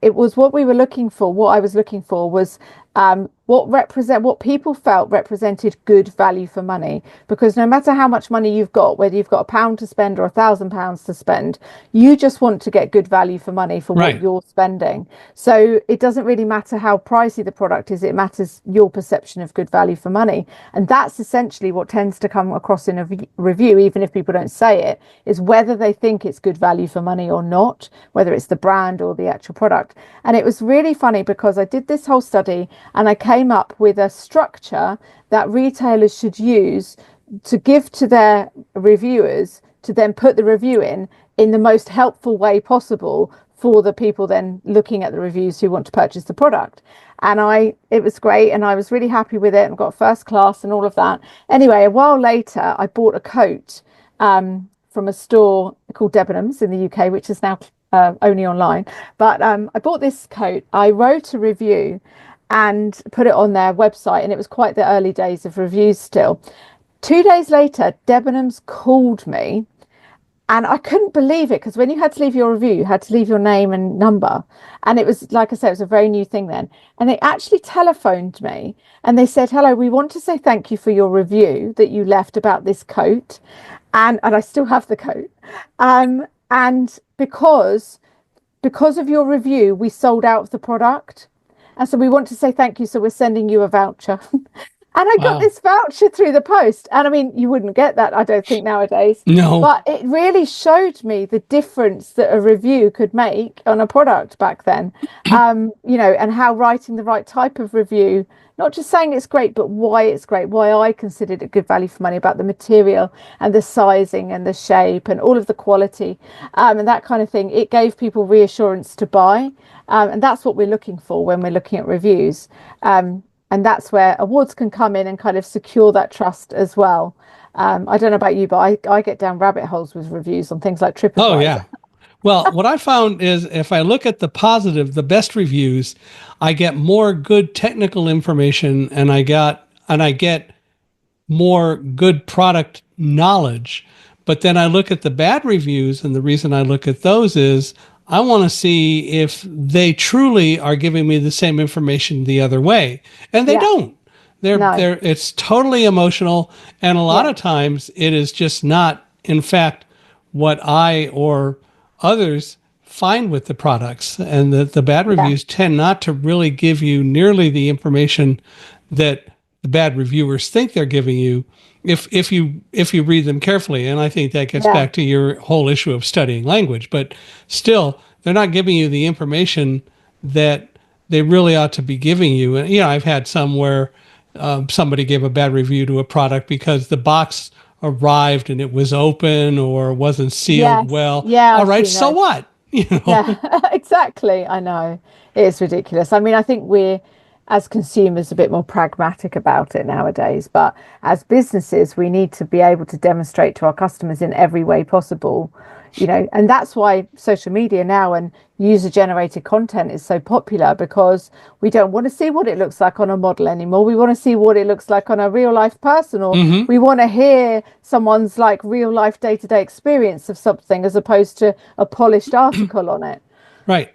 it was what we were looking for. What I was looking for was what people felt represented good value for money, because no matter how much money you've got, whether you've got £1 to spend or £1,000 to spend, you just want to get good value for money for what Right. you're spending. So it doesn't really matter how pricey the product is, it matters your perception of good value for money. And that's essentially what tends to come across in a review, even if people don't say it, is whether they think it's good value for money or not, whether it's the brand or the actual product. And it was really funny because I did this whole study and I came up with a structure that retailers should use to give to their reviewers to then put the review in the most helpful way possible for the people then looking at the reviews who want to purchase the product. And it was great and I was really happy with it and got first class and all of that. Anyway, a while later I bought a coat from a store called Debenhams in the UK, which is now only online. But I bought this coat. I wrote a review and put it on their website, and it was quite the early days of reviews still. 2 days later, Debenhams called me, and I couldn't believe it because when you had to leave your review, you had to leave your name and number. And it was, like I said, it was a very new thing then. And they actually telephoned me and they said, "Hello, we want to say thank you for your review that you left about this coat." And I still have the coat. And because of your review, we sold out of the product. And so we want to say thank you. So we're sending you a voucher. And I got Wow. this voucher through the post. And I mean, you wouldn't get that, I don't think, nowadays. No. But it really showed me the difference that a review could make on a product back then. And how writing the right type of review, not just saying it's great, but why it's great, why I considered it good value for money, about the material and the sizing and the shape and all of the quality and that kind of thing. It gave people reassurance to buy. And that's what we're looking for when we're looking at reviews. And that's where awards can come in and kind of secure that trust as well. I don't know about you, but I get down rabbit holes with reviews on things like Oh, TripAdvisor. yeah. Well, what I found is if I look at the positive, the best reviews, I get more good technical information and I get more good product knowledge. But then I look at the bad reviews, and the reason I look at those is I want to see if they truly are giving me the same information the other way. And they Yeah, don't. no, It's totally emotional, and a lot yeah, of times it is just not, in fact, what I or others find with the products. And the bad yeah, reviews tend not to really give you nearly the information that the bad reviewers think they're giving you if you read them carefully. And I think that gets yeah, back to your whole issue of studying language. But still, they're not giving you the information that they really ought to be giving you. And I've had some where somebody gave a bad review to a product because the box arrived and it was open or wasn't sealed yes, well. yeah, All I've right, seen so those. what? Yeah, exactly. I know. It is ridiculous. I mean, I think we're, as consumers, a bit more pragmatic about it nowadays. But as businesses, we need to be able to demonstrate to our customers in every way possible, and that's why social media now and user-generated content is so popular, because we don't want to see what it looks like on a model anymore. We want to see what it looks like on a real life person, or Hmm. we want to hear someone's like real life day-to-day experience of something as opposed to a polished article on it. Right.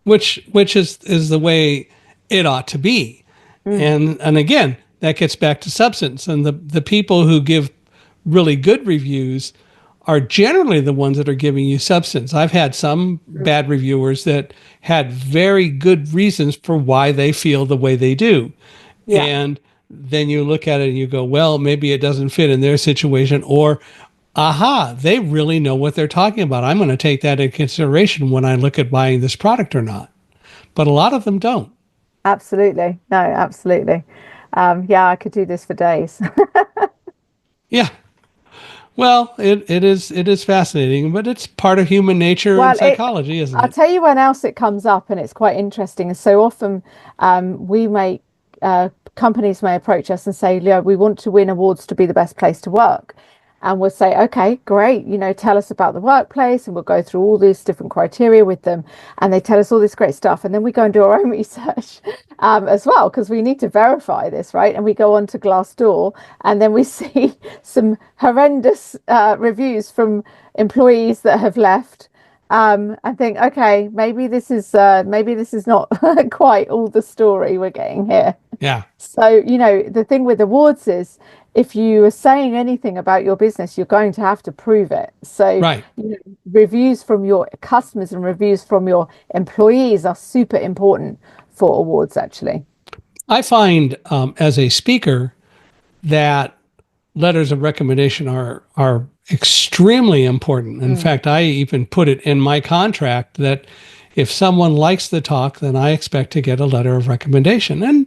Which is the way it ought to be. Mm, And again, that gets back to substance. And the people who give really good reviews are generally the ones that are giving you substance. I've had some mm. bad reviewers that had very good reasons for why they feel the way they do. Yeah, And then you look at it and you go, well, maybe it doesn't fit in their situation, or aha, they really know what they're talking about. I'm going to take that into consideration when I look at buying this product or not. But a lot of them don't. Absolutely. No, absolutely. Yeah, I could do this for days. Yeah. Well, it is fascinating, but it's part of human nature and Well, psychology, isn't I'll it? tell you when else it comes up, and it's quite interesting. And so often, we make companies may approach us and say, "Leo, we want to win awards to be the best place to work." And we'll say, "Okay, great. Tell us about the workplace," and we'll go through all these different criteria with them, and they tell us all this great stuff, and then we go and do our own research as well because we need to verify this, right? And we go on to Glassdoor, and then we see some horrendous reviews from employees that have left and think, okay, maybe this is not quite all the story we're getting here. Yeah. So, the thing with awards is if you are saying anything about your business, you're going to have to prove it. So, Right. reviews from your customers and reviews from your employees are super important for awards, actually. I find as a speaker that letters of recommendation are extremely important. In fact, I even put it in my contract that if someone likes the talk, then I expect to get a letter of recommendation. And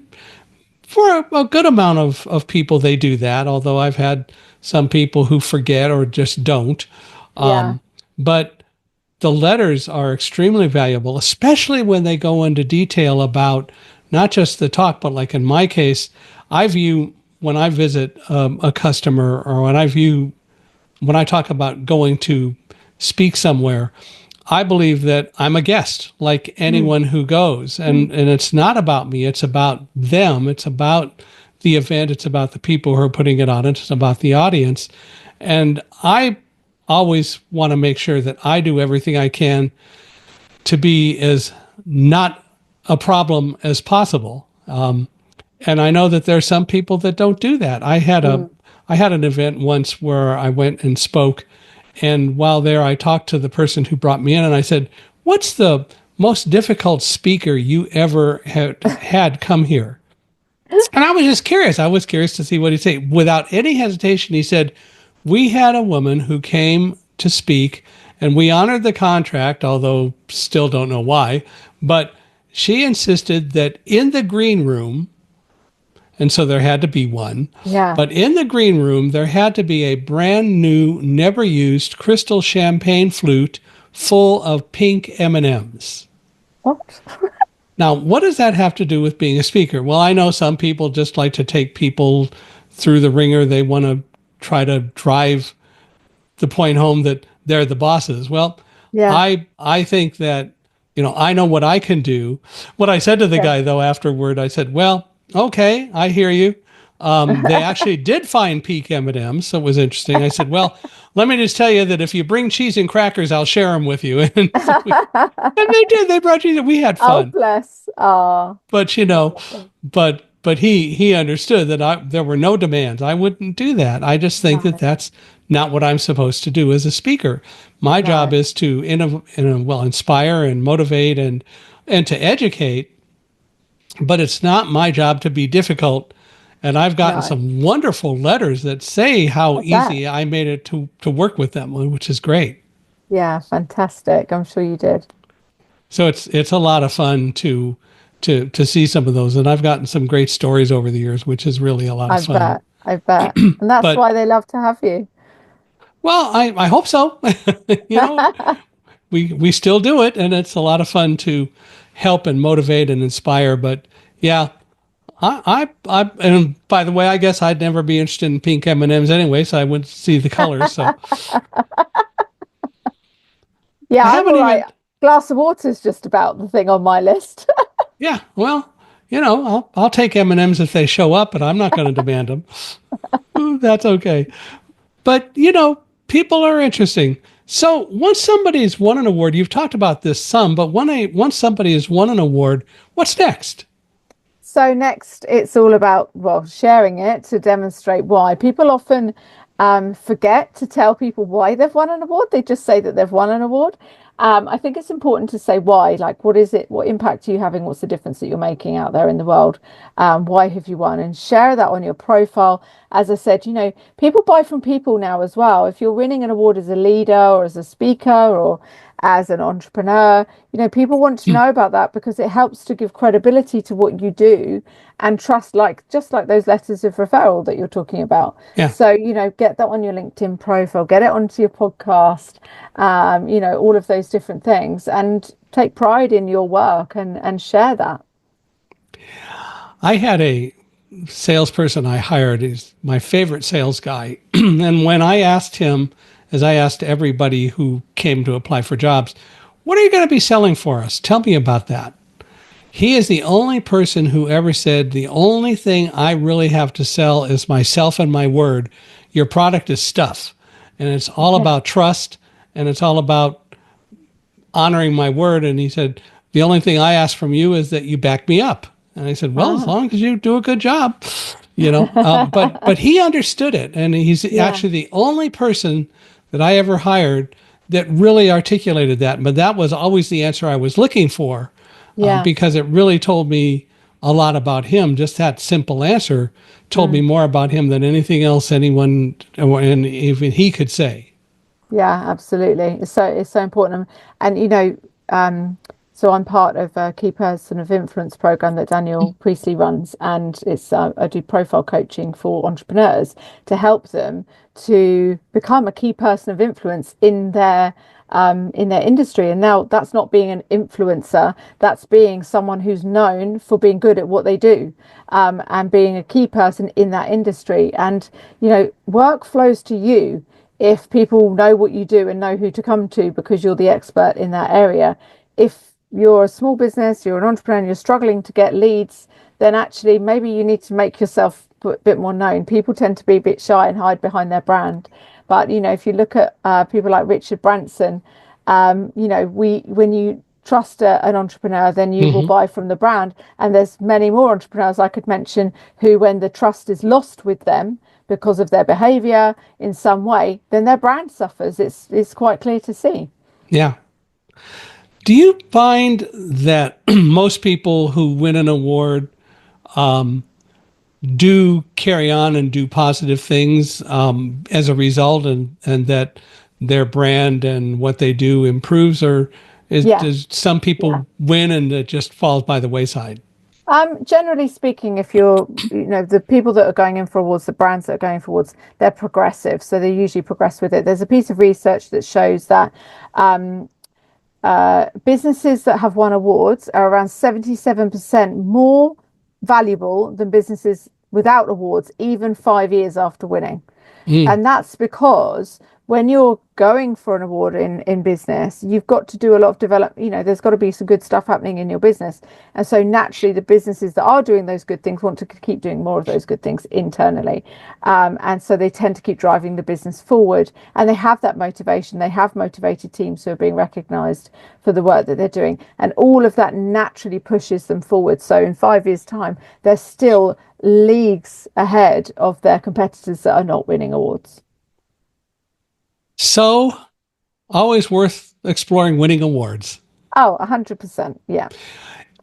for a good amount of people, they do that, although I've had some people who forget or just don't. Yeah. But the letters are extremely valuable, especially when they go into detail about not just the talk, but like in my case, I view when I visit a customer or when I talk about going to speak somewhere, I believe that I'm a guest like Mm, anyone who goes. And it's not about me, it's about them. It's about the event, it's about the people who are putting it on, it's about the audience. And I always want to make sure that I do everything I can to be as not a problem as possible. And I know that there are some people that don't do that. mm. I had an event once where I went and spoke, and while there, I talked to the person who brought me in, and I said, "What's the most difficult speaker you ever had come here?" And I was just curious. I was curious to see what he'd say. Without any hesitation, he said, "We had a woman who came to speak, and we honored the contract, although still don't know why, but she insisted that in the green room, and so there had to be one. Yeah. But in the green room, there had to be a brand new, never used crystal champagne flute full of pink M&Ms. What? Now, what does that have to do with being a speaker? Well, I know some people just like to take people through the ringer. They want to try to drive the point home that they're the bosses. Well, Yeah. I think that, I know what I can do. What I said to the Yeah. guy though afterward, I said, "Well, okay, I hear you." They actually did find peak M&Ms, so it was interesting. I said, "Well, let me just tell you that if you bring cheese and crackers, I'll share them with you." And and they did. They brought cheese. We had Oh, fun, bless. Oh, but but he understood that there were no demands. I wouldn't do that. I just think that no, that's not what I'm supposed to do as a speaker. My job no. is to inspire and motivate and to educate, but it's not my job to be difficult. And I've gotten No, some wonderful letters that say how I bet. easy I made it to work with them, which is great. Yeah, fantastic. I'm sure you did. So it's a lot of fun to see some of those, and I've gotten some great stories over the years, which is really a lot of I fun. bet. I bet. And that's But why they love to have you. well, I hope so. you know, we still do it, and it's a lot of fun to help and motivate and inspire. But yeah, and by the way, I guess I'd never be interested in pink M&Ms anyway, so I wouldn't see the colors. So Yeah, I I'm haven't all right. even. Glass of water is just about the thing on my list. Yeah, well, I'll take M&Ms if they show up, but I'm not going to demand them. That's okay. But people are interesting. So once somebody's won an award, you've talked about this some, but once somebody has won an award, what's next? So next, it's all about, well, sharing it to demonstrate why. People often forget to tell people why they've won an award. They just say that they've won an award. I think it's important to say why. Like, what is it? What impact are you having? What's the difference that you're making out there in the world? Why have you won? And share that on your profile. As I said, people buy from people now as well. If you're winning an award as a leader or as a speaker or as an entrepreneur, people want to know about that because it helps to give credibility to what you do and trust, like just like those letters of referral that you're talking about. Yeah. So, get that on your LinkedIn profile, get it onto your podcast, all of those different things, and take pride in your work and share that. I had a salesperson I hired. He's my favorite sales guy. And when I asked him, as I asked everybody who came to apply for jobs, what are you going to be selling for us? Tell me about that. He is the only person who ever said, the only thing I really have to sell is myself and my word. Your product is stuff. And it's all about trust, and it's all about honoring my word. And he said, the only thing I ask from you is that you back me up. And I said, well, as long as you do a good job, but he understood it. And he's actually the only person that I ever hired that really articulated that. But that was always the answer I was looking for. Because it really told me a lot about him. Just that simple answer told me more about him than anything else anyone, and even he could say. Yeah, absolutely. It's so important. And so I'm part of a key person of influence program that Daniel Priestley runs, and it's I do profile coaching for entrepreneurs to help them to become a key person of influence in their industry. And now that's not being an influencer, that's being someone who's known for being good at what they do, and being a key person in that industry. And work flows to you if people know what you do and know who to come to because you're the expert in that area. If you're a small business, you're an entrepreneur, and you're struggling to get leads, then actually maybe you need to make yourself a bit more known. People tend to be a bit shy and hide behind their brand. But, if you look at people like Richard Branson, when you trust an entrepreneur, then you will buy from the brand. And there's many more entrepreneurs I could mention who, when the trust is lost with them because of their behavior in some way, then their brand suffers. It's quite clear to see. Yeah. Do you find that most people who win an award do carry on and do positive things as a result, and that their brand and what they do improves, or does some people win and it just falls by the wayside? Generally speaking, if you're, the people that are going in for awards, the brands that are going for awards, they're progressive. So they usually progress with it. There's a piece of research that shows that businesses that have won awards are around 77% more valuable than businesses without awards, even 5 years after winning. And that's because when you're going for an award in business, you've got to do a lot of there's got to be some good stuff happening in your business. And so naturally, the businesses that are doing those good things want to keep doing more of those good things internally. And so they tend to keep driving the business forward. And they have that motivation. They have motivated teams who are being recognized for the work that they're doing. And all of that naturally pushes them forward. So in 5 years' time, they're still leagues ahead of their competitors that are not winning awards. So, always worth exploring winning awards. Oh, 100%. Yeah.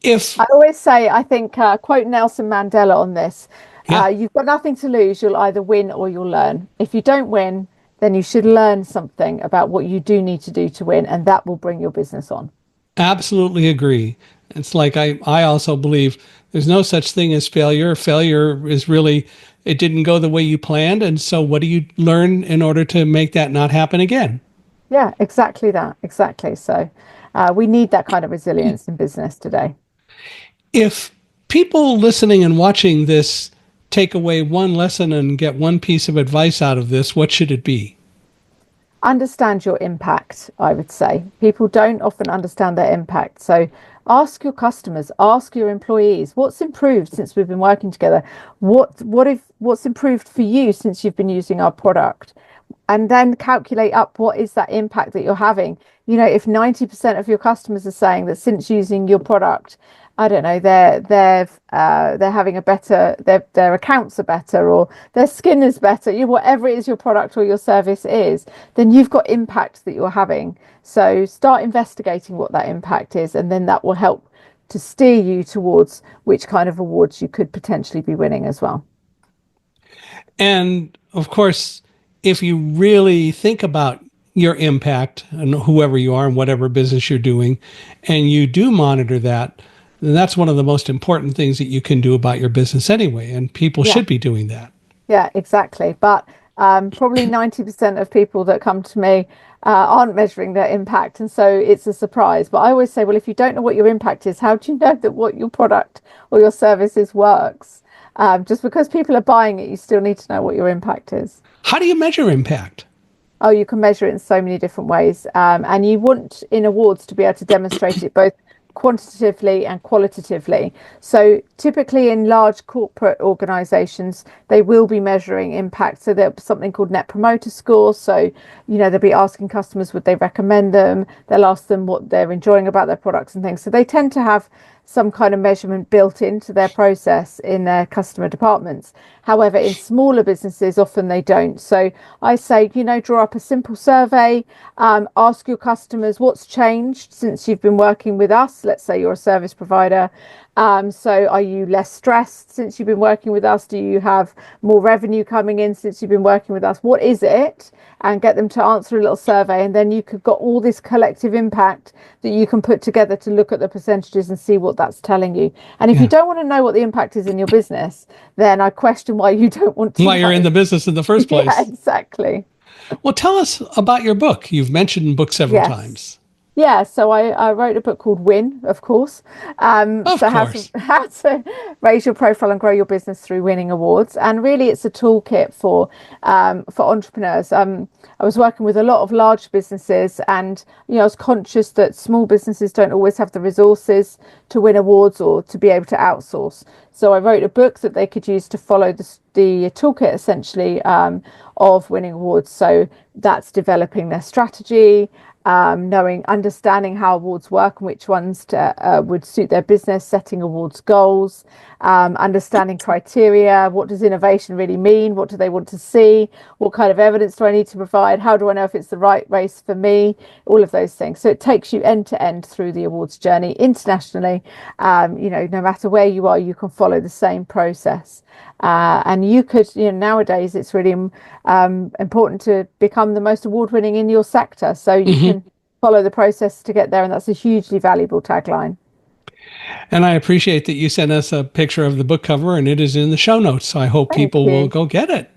If I always say, I think, quote Nelson Mandela on this, you've got nothing to lose. You'll either win or you'll learn. If you don't win, then you should learn something about what you do need to do to win, and that will bring your business on. Absolutely agree. It's like I also believe there's no such thing as failure. Failure is really, it didn't go the way you planned. And so what do you learn in order to make that not happen again? Yeah, exactly that. Exactly. So we need that kind of resilience in business today. If people listening and watching this take away one lesson and get one piece of advice out of this, what should it be? Understand your impact, I would say. People don't often understand their impact. So ask your customers, ask your employees, what's improved since we've been working together? What's improved for you since you've been using our product? and then calculate up what is that impact that you're having. If 90% of your customers are saying that since using your product, I don't know, they're having a better, their accounts are better, or their skin is better, whatever it is your product or your service is, then you've got impact that you're having. So start investigating what that impact is, and then that will help to steer you towards which kind of awards you could potentially be winning as well. And of course, if you really think about your impact and whoever you are and whatever business you're doing, and you do monitor that, then that's one of the most important things that you can do about your business anyway. And people Yeah. should be doing that. Yeah, exactly. But probably 90% of people that come to me aren't measuring their impact. And so it's a surprise. But I always say, well, if you don't know what your impact is, how do you know that what your product or your services works? Just because people are buying it, you still need to know what your impact is. How do you measure impact? Oh, you can measure it in so many different ways. And you want in awards to be able to demonstrate it both quantitatively and qualitatively. So typically in large corporate organizations, they will be measuring impact. So there's something called net promoter scores. So, they'll be asking customers, would they recommend them? They'll ask them what they're enjoying about their products and things. So they tend to have some kind of measurement built into their process in their customer departments. However, in smaller businesses, often they don't. So I say, draw up a simple survey, ask your customers what's changed since you've been working with us. Let's say you're a service provider. So are you less stressed since you've been working with us? Do you have more revenue coming in since you've been working with us? What is it? And get them to answer a little survey. And then you've got all this collective impact that you can put together to look at the percentages and see what that's telling you. And if you don't want to know what the impact is in your business, then I question why you don't want to Why you're in the business in the first place. Yeah, exactly. Well, tell us about your book. You've mentioned books several times. Yeah, so I wrote a book called Win, of course. Of course. How to raise your profile and grow your business through winning awards. And really, it's a toolkit for entrepreneurs. I was working with a lot of large businesses, and I was conscious that small businesses don't always have the resources to win awards or to be able to outsource. So I wrote a book that they could use to follow the toolkit, essentially, of winning awards. So that's developing their strategy, understanding how awards work and which ones would suit their business, setting awards goals, understanding criteria. What does innovation really mean? What do they want to see? What kind of evidence do I need to provide? How do I know if it's the right race for me? All of those things. So it takes you end to end through the awards journey internationally. No matter where you are, you can follow the same process. And you could, nowadays it's really important to become the most award-winning in your sector. So you can follow the process to get there, and that's a hugely valuable tagline. And I appreciate that you sent us a picture of the book cover, and it is in the show notes. So I hope people will go get it.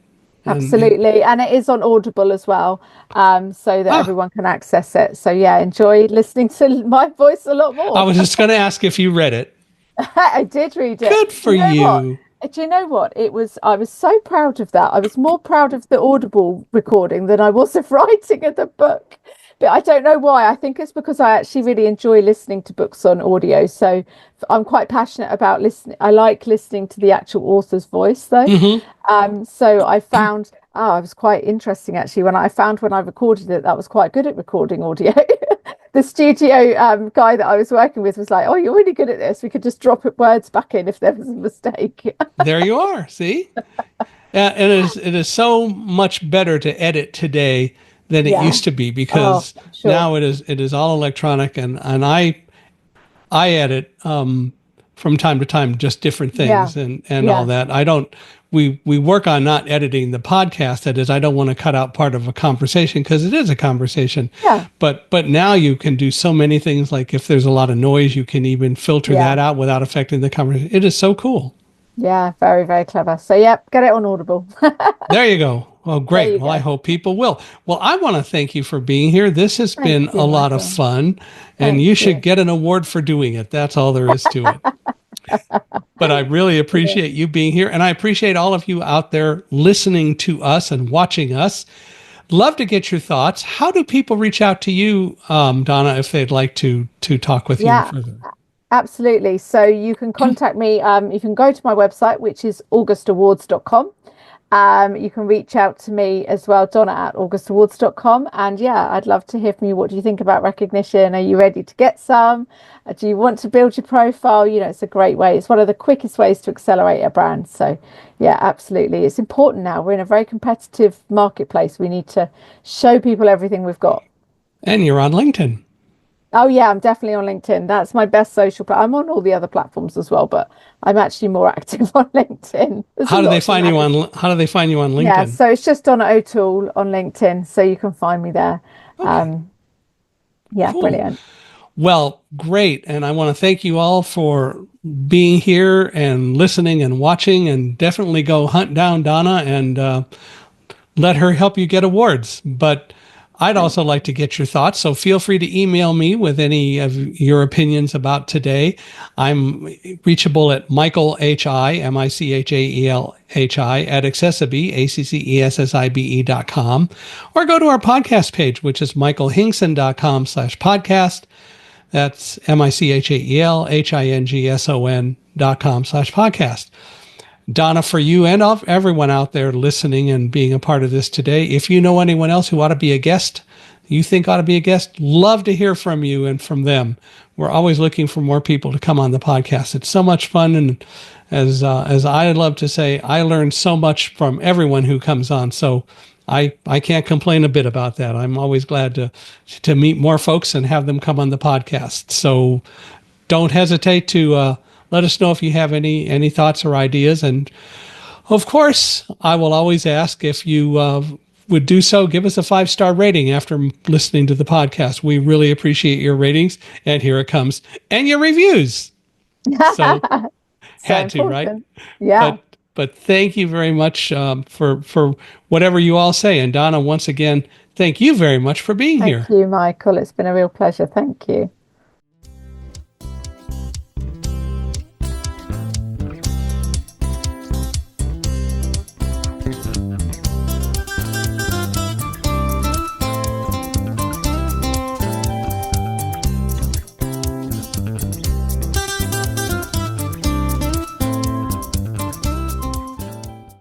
Absolutely. And it is on Audible as well, so that everyone can access it. So yeah, enjoy listening to my voice a lot more. I was just going to ask if you read it. I did read it. Good for you. Do you know what? I was so proud of that. I was more proud of the Audible recording than I was of writing of the book. But I don't know why. I think it's because I actually really enjoy listening to books on audio. So I'm quite passionate about listening. I like listening to the actual author's voice, though. So I found, it was quite interesting, actually. When I recorded it, that was quite good at recording audio. The studio guy that I was working with was like, "Oh, you're really good at this. We could just drop words back in if there was a mistake." There you are. See? And it is so much better to edit today than it used to be, because now it is all electronic, and I edit from time to time just different things and all that. We work on not editing the podcast. That is, I don't want to cut out part of a conversation because it is a conversation. Yeah. But now you can do so many things. Like if there's a lot of noise, you can even filter that out without affecting the conversation. It is so cool. Yeah, very, very clever. So, get it on Audible. There you go. Well, great. Well, I hope people will. Well, I want to thank you for being here. This has been a lot of fun, and you should get an award for doing it. That's all there is to it. But I really appreciate you being here, and I appreciate all of you out there listening to us and watching us. Love to get your thoughts. How do people reach out to you, Donna, if they'd like to talk with you further? Absolutely. So you can contact me. You can go to my website, which is augustawards.com. You can reach out to me as well, Donna at augustawards.com. And yeah, I'd love to hear from you. What do you think about recognition? Are you ready to get some? Do you want to build your profile? You know, it's a great way. It's one of the quickest ways to accelerate a brand. So yeah, absolutely. It's important now. We're in a very competitive marketplace. We need to show people everything we've got. And you're on LinkedIn. Oh yeah, I'm definitely on LinkedIn. That's my best social I'm on all the other platforms as well, but I'm actually more active on LinkedIn. There's a How do they lot to find you manage. on How do they find you on Yeah, LinkedIn? so it's just Donna O'Toole on LinkedIn, so you can find me there. Okay, Yeah, cool. brilliant. Well, great. And I want to thank you all for being here and listening and watching. And definitely go hunt down Donna and let her help you get awards. But I'd Thank also like to get your thoughts. So feel free to email me with any of your opinions about today. I'm reachable at Michael H.I., Michaelhi, at accessibe, accessibe.com, or go to our podcast page, which is michaelhingson.com/podcast. That's michaelhingson.com/podcast. Donna, for you and everyone out there listening and being a part of this today, if you know anyone else who ought to be a guest, you think ought to be a guest, love to hear from you and from them. We're always looking for more people to come on the podcast. It's so much fun, and as I love to say, I learn so much from everyone who comes on. So I can't complain a bit about that. I'm always glad to meet more folks and have them come on the podcast. So don't hesitate to let us know if you have any thoughts or ideas. And of course, I will always ask if you would do so. Give us a 5-star rating after listening to the podcast. We really appreciate your ratings. And here it comes. And your reviews. So So had to, right? important. Yeah. But thank you very much for whatever you all say. And Donna, once again, thank you very much for being Thank here. you, Michael. It's been a real pleasure. Thank you.